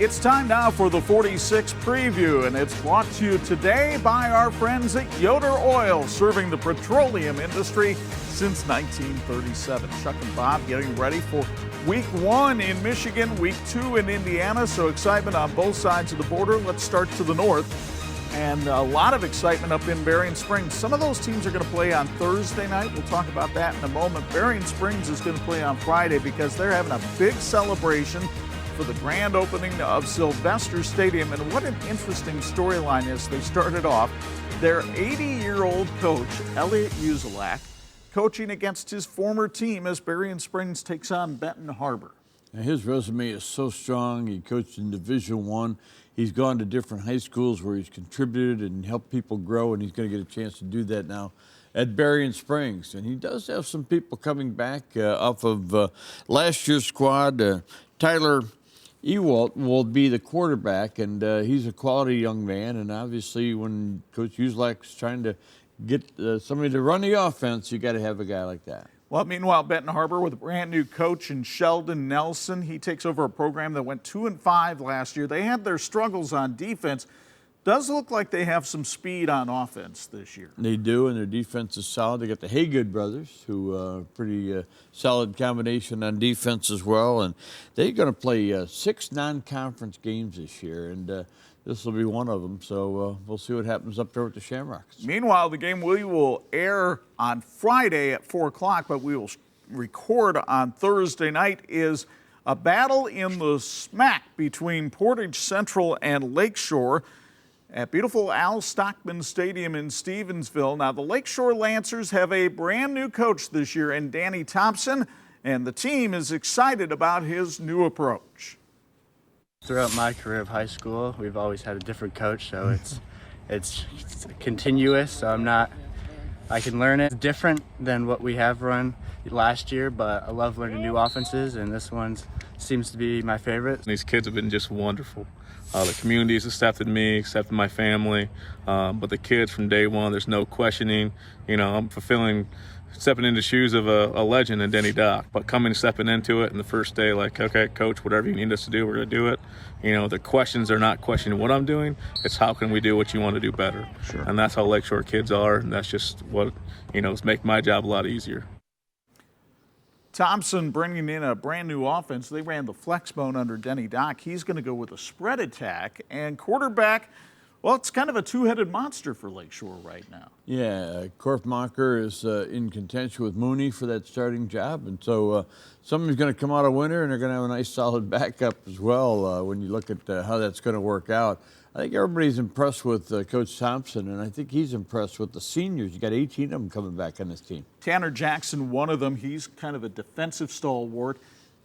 It's time now for the 46 preview, and it's brought to you today by our friends at Yoder Oil, serving the petroleum industry since 1937. Chuck and Bob getting ready for week 1 in Michigan, week 2 in Indiana, so excitement on both sides of the border. Let's start to the north, and a lot of excitement up in Berrien Springs. Some of those teams are going to play on Thursday night. We'll talk about that in a moment. Berrien Springs is going to play on Friday because they're having a big celebration for the grand opening of Sylvester Stadium. And what an interesting storyline is. They started off their 80-year-old coach, Elliot Uzelak, coaching against his former team as Berrien Springs takes on Benton Harbor. Now, his resume is so strong. He coached in Division I. He's gone to different high schools where he's contributed and helped people grow, and he's going to get a chance to do that now at Berrien Springs. And he does have some people coming back off of last year's squad. Tyler Ewalt will be the quarterback, and he's a quality young man. And obviously, when Coach Uzelak's trying to get somebody to run the offense, you got to have a guy like that. Well, meanwhile, Benton Harbor with a brand new coach in Sheldon Nelson. He takes over a program that went 2-5 last year. They had their struggles on defense. Does look like they have some speed on offense this year. They do, and their defense is solid. They got the Haygood brothers, who are pretty solid combination on defense as well. And they're going to play 6 non-conference games this year, and this will be one of them. So we'll see what happens up there with the Shamrocks. Meanwhile, the game we will air on Friday at 4 o'clock, but we will record on Thursday night, is a battle in the SMAC between Portage Central and Lakeshore at beautiful Al Stockman Stadium in Stevensville. Now, the Lakeshore Lancers have a brand new coach this year in Danny Thompson, and the team is excited about his new approach. Throughout my career of high school, we've always had a different coach, so it's continuous. So I can learn it. It's different than what we have run last year, but I love learning new offenses, and this one seems to be my favorite. These kids have been just wonderful. The community has accepted me, accepted my family, but the kids from day one, there's no questioning. You know, I'm stepping into the shoes of a legend in Denny Dock, but stepping into it in the first day, like, okay, coach, whatever you need us to do, we're going to do it. You know, the questions are not questioning what I'm doing. It's how can we do what you want to do better. Sure. And that's how Lakeshore kids are, and that's just what, is making my job a lot easier. Thompson bringing in a brand new offense. They ran the flex bone under Denny Dock. He's going to go with a spread attack. And quarterback, well, it's kind of a two-headed monster for Lakeshore right now. Yeah, Korfmacher is in contention with Mooney for that starting job. And so somebody's going to come out a winner, and they're going to have a nice solid backup as well when you look at how that's going to work out. I think everybody's impressed with Coach Thompson, and I think he's impressed with the seniors. You got 18 of them coming back on this team. Tanner Jackson, one of them. He's kind of a defensive stalwart,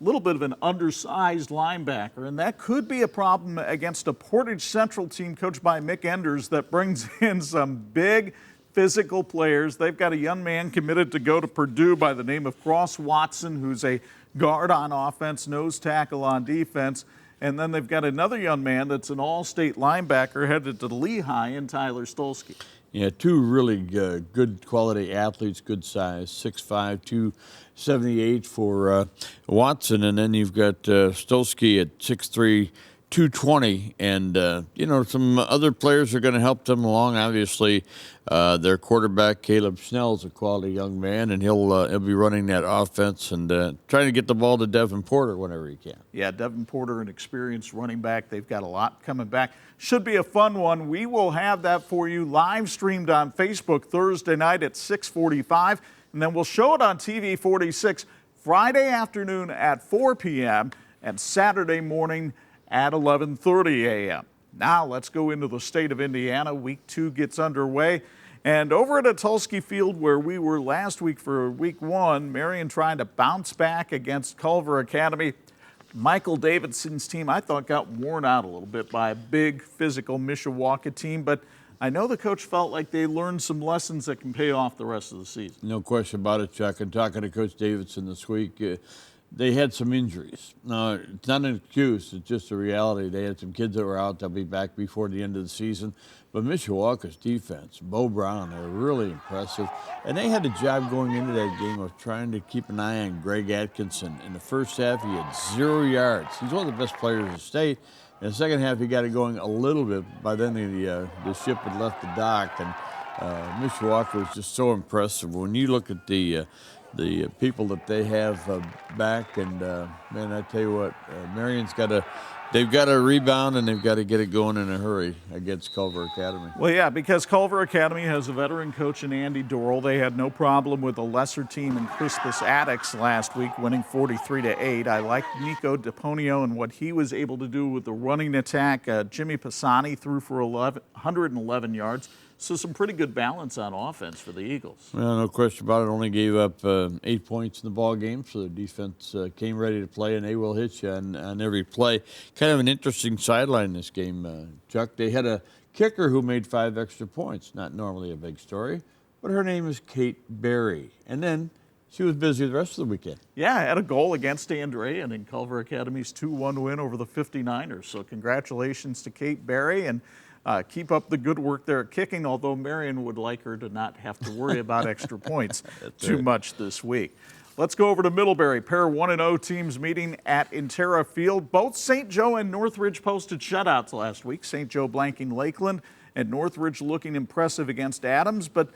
a little bit of an undersized linebacker, and that could be a problem against a Portage Central team coached by Mick Enders that brings in some big physical players. They've got a young man committed to go to Purdue by the name of Cross Watson, who's a guard on offense, nose tackle on defense. And then they've got another young man that's an all-state linebacker headed to Lehigh, and Tyler Stolsky. Yeah, 2 really good quality athletes, good size, 6'5", 278 for Watson. And then you've got Stolsky at 6'3", 220. And, some other players are going to help them along. Obviously, their quarterback, Caleb Snell, is a quality young man, and he'll be running that offense and trying to get the ball to Devin Porter whenever he can. Yeah, Devin Porter, an experienced running back. They've got a lot coming back. Should be a fun one. We will have that for you live streamed on Facebook Thursday night at 6:45, and then we'll show it on TV-46 Friday afternoon at 4 p.m. and Saturday morning at 11:30 a.m. Now let's go into the state of Indiana. Week 2 gets underway. And over at Tulski Field, where we were last week for week 1, Marion trying to bounce back against Culver Academy. Michael Davidson's team, I thought, got worn out a little bit by a big physical Mishawaka team, but I know the coach felt like they learned some lessons that can pay off the rest of the season. No question about it, Chuck. And talking to Coach Davidson this week, they had some injuries. Now, it's not an excuse. It's just a reality. They had some kids that were out. They'll be back before the end of the season. But Mishawaka's defense, Bo Brown, they're really impressive. And they had a job going into that game of trying to keep an eye on Greg Atkinson. In the first half, he had 0 yards. He's one of the best players in the state. In the second half, he got it going a little bit. By then, the ship had left the dock, and Mishawaka was just so impressive. When you look at the people that they have back, and man, I tell you what, Marion's they've got to rebound and they've got to get it going in a hurry against Culver Academy. Well, yeah, because Culver Academy has a veteran coach in Andy Dorrell. They had no problem with a lesser team in Crispus Attucks last week, winning 43-8. I like Nico DePonio and what he was able to do with the running attack. Jimmy Pisani threw for 111 yards. So some pretty good balance on offense for the Eagles. Well, no question about it. Only gave up 8 points in the ball game, so the defense came ready to play, and they will hit you on every play. Kind of an interesting sideline in this game, Chuck. They had a kicker who made 5 extra points. Not normally a big story, but her name is Kate Berry. And then she was busy the rest of the weekend. Yeah, had a goal against Andrean in Culver Academy's 2-1 win over the 59ers. So congratulations to Kate Berry, and keep up the good work there at kicking, although Marion would like her to not have to worry about extra points too much this week. Let's go over to Middlebury. Pair 1-0 teams meeting at Intera Field. Both St. Joe and Northridge posted shutouts last week. St. Joe blanking Lakeland and Northridge looking impressive against Adams. But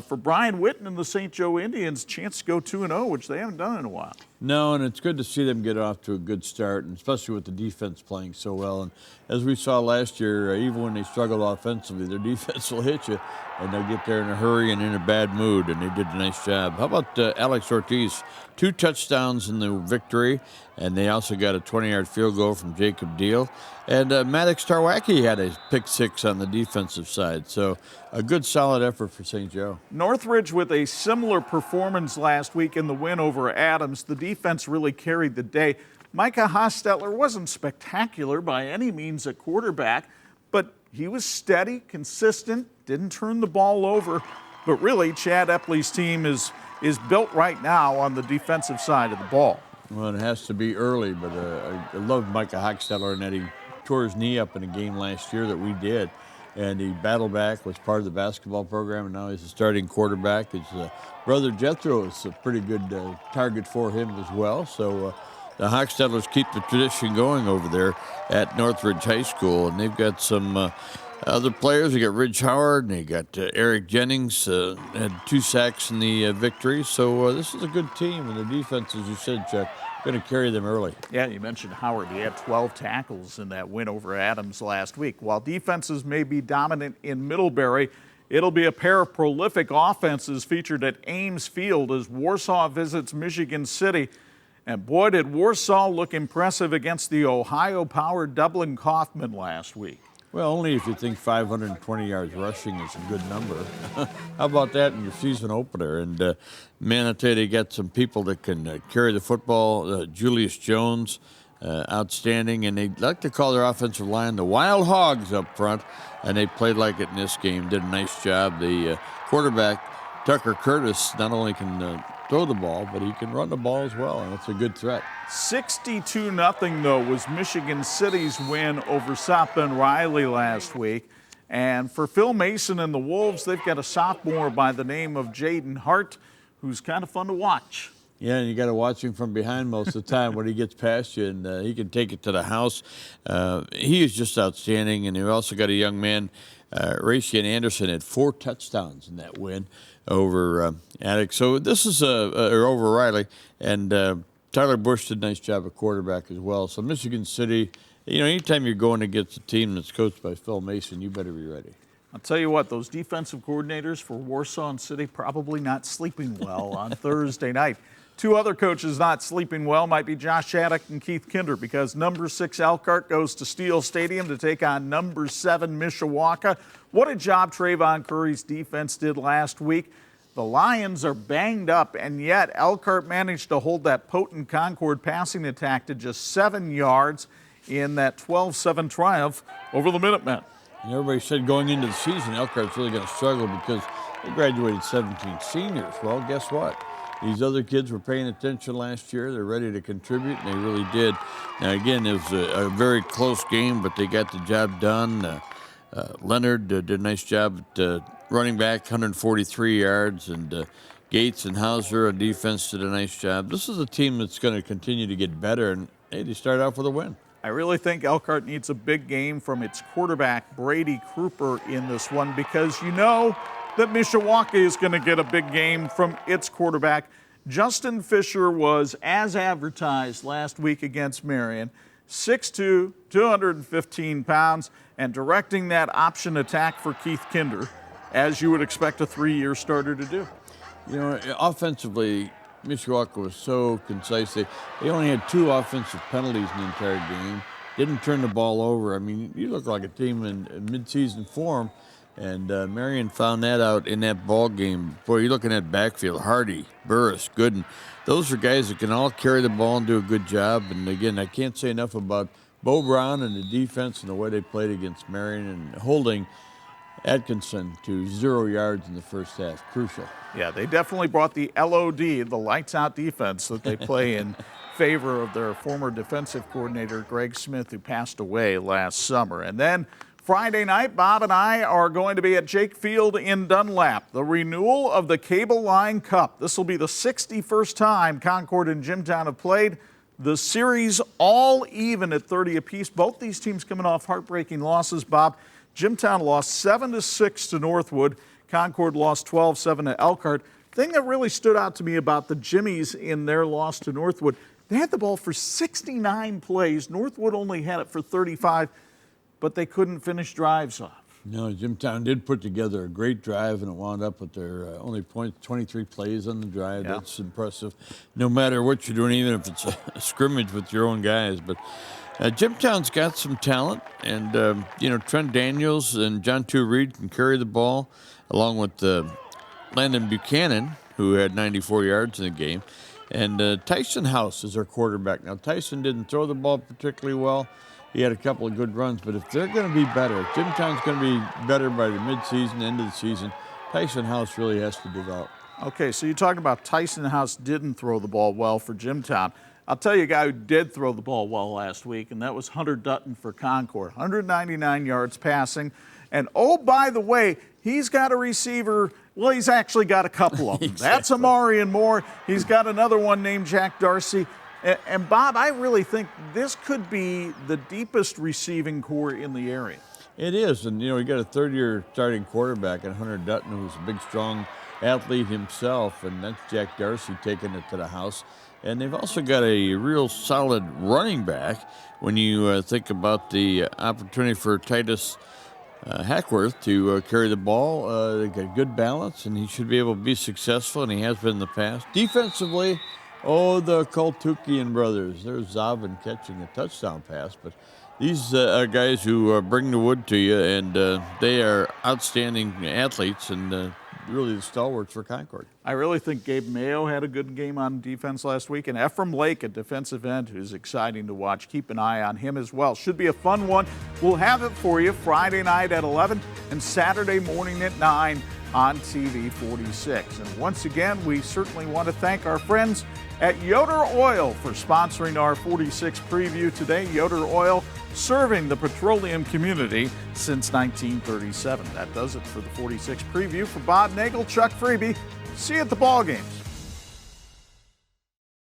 for Brian Witten and the St. Joe Indians, chance to go 2-0, which they haven't done in a while. No, and it's good to see them get off to a good start, and especially with the defense playing so well. And as we saw last year, even when they struggled offensively, their defense will hit you, and they'll get there in a hurry and in a bad mood, and they did a nice job. How about Alex Ortiz? 2 touchdowns in the victory, and they also got a 20-yard field goal from Jacob Deal. And Maddox Tarwacki had a pick 6 on the defensive side, so a good solid effort for St. Joe. Northridge with a similar performance last week in the win over Adams. The defense really carried the day. Micah Hostetler wasn't spectacular by any means at quarterback, but he was steady, consistent, didn't turn the ball over. But really, Chad Epley's team is built right now on the defensive side of the ball. Well, it has to be early, but I love Micah Hostetler, and that he tore his knee up in a game last year that we did. And he battled back, was part of the basketball program, and now he's a starting quarterback. His brother Jethro is a pretty good target for him as well. So the Hochstettlers keep the tradition going over there at Northridge High School. And they've got some other players. They got Ridge Howard, and they got Eric Jennings, had 2 sacks in the victory. So this is a good team, and the defense, as you said, Chuck, going to carry them early. Yeah, you mentioned Howard. He had 12 tackles in that win over Adams last week. While defenses may be dominant in Middlebury, it'll be a pair of prolific offenses featured at Ames Field as Warsaw visits Michigan City. And boy, did Warsaw look impressive against the Ohio-powered Dublin Kaufman last week. Well, only if you think 520 yards rushing is a good number. How about that in your season opener? And, man, I tell you, they got some people that can carry the football. Julius Jones, outstanding. And they like to call their offensive line the Wild Hogs up front. And they played like it in this game, did a nice job. The quarterback, Tucker Curtis, not only can throw the ball, but he can run the ball as well, and it's a good threat. 62-0, though, was Michigan City's win over South Bend Riley last week. And for Phil Mason and the Wolves, they've got a sophomore by the name of Jaden Hart, who's kind of fun to watch. Yeah, and you got to watch him from behind most of the time when he gets past you, and he can take it to the house. He is just outstanding, and they've also got a young man, Raycian Anderson, had 4 touchdowns in that win over Attucks. So this is or over Riley, and Tyler Bush did a nice job at quarterback as well. So Michigan City, you know, anytime you're going against a team that's coached by Phil Mason, you better be ready. I'll tell you what, those defensive coordinators for Warsaw and City probably not sleeping well on Thursday night. 2 other coaches not sleeping well might be Josh Shattuck and Keith Kinder, because number 6 Elkhart goes to Steele Stadium to take on number 7 Mishawaka. What a job Trayvon Curry's defense did last week. The Lions are banged up, and yet Elkhart managed to hold that potent Concord passing attack to just 7 yards in that 12-7 triumph over the Minutemen. And everybody said going into the season, Elkhart's really going to struggle because they graduated 17 seniors. Well, guess what? These other kids were paying attention last year. They're ready to contribute, and they really did. Now, again, it was a very close game, but they got the job done. Leonard did a nice job at running back, 143 yards, and Gates and Hauser on defense did a nice job. This is a team that's going to continue to get better, and hey, they start off with a win. I really think Elkhart needs a big game from its quarterback, Brady Kruper, in this one, because you know that Mishawaka is going to get a big game from its quarterback. Justin Fisher was, as advertised last week against Marion, 6'2", 215 pounds, and directing that option attack for Keith Kinder, as you would expect a 3-year starter to do. You know, offensively, Mishawaka was so concise. They only had 2 offensive penalties in the entire game. Didn't turn the ball over. I mean, you look like a team in midseason form, and Marion found that out in that ball game. Boy, you're looking at backfield. Hardy, Burris, Gooden. Those are guys that can all carry the ball and do a good job. And again, I can't say enough about Bo Brown and the defense and the way they played against Marion and holding Atkinson to 0 yards in the first half. Crucial. Yeah, they definitely brought the LOD, the lights-out defense that they play in favor of their former defensive coordinator, Greg Smith, who passed away last summer. And then Friday night, Bob and I are going to be at Jake Field in Dunlap, the renewal of the Cable Line Cup. This will be the 61st time Concord and Jimtown have played. The series all even at 30 apiece. Both these teams coming off heartbreaking losses, Bob. Jimtown lost 7-6 to Northwood. Concord lost 12-7 to Elkhart. Thing that really stood out to me about the Jimmies in their loss to Northwood, they had the ball for 69 plays. Northwood only had it for 35, but they couldn't finish drives off. No, Jimtown did put together a great drive, and it wound up with their only 23 plays on the drive. Yeah. That's impressive, no matter what you're doing, even if it's a scrimmage with your own guys. But Jimtown's got some talent, and you know, Trent Daniels and John Two Reed can carry the ball, along with Landon Buchanan, who had 94 yards in the game, and Tyson House is our quarterback. Now, Tyson didn't throw the ball particularly well. He had a couple of good runs, but if they're going to be better, if Jimtown's going to be better by the midseason, end of the season, Tyson House really has to develop. Okay, so you're talking about Tyson House didn't throw the ball well for Jimtown. I'll tell you a guy who did throw the ball well last week, and that was Hunter Dutton for Concord. 199 yards passing. And oh, by the way, he's got a receiver. Well, he's actually got a couple of them. Exactly. That's Amari and Moore. He's got another one named Jack Darcy. And Bob, I really think this could be the deepest receiving core in the area. It is, and you know, you got a third-year starting quarterback in Hunter Dutton, who's a big, strong athlete himself, and that's Jack Darcy taking it to the house. And they've also got a real solid running back when you think about the opportunity for Titus Hackworth to carry the ball. They got good balance, and he should be able to be successful, and he has been in the past. Defensively, oh, the Koltukian brothers. There's Zavin catching a touchdown pass, but these are guys who bring the wood to you, and they are outstanding athletes and really the stalwarts for Concord. I really think Gabe Mayo had a good game on defense last week, and Ephraim Lake, a defensive end who's exciting to watch. Keep an eye on him as well. Should be a fun one. We'll have it for you Friday night at 11 and Saturday morning at 9 on TV-46. And once again, we certainly want to thank our friends at Yoder Oil for sponsoring our 46 preview today. Yoder Oil, serving the petroleum community since 1937. That does it for the 46 preview. For Bob Nagel, Chuck Freeby, see you at the ball games.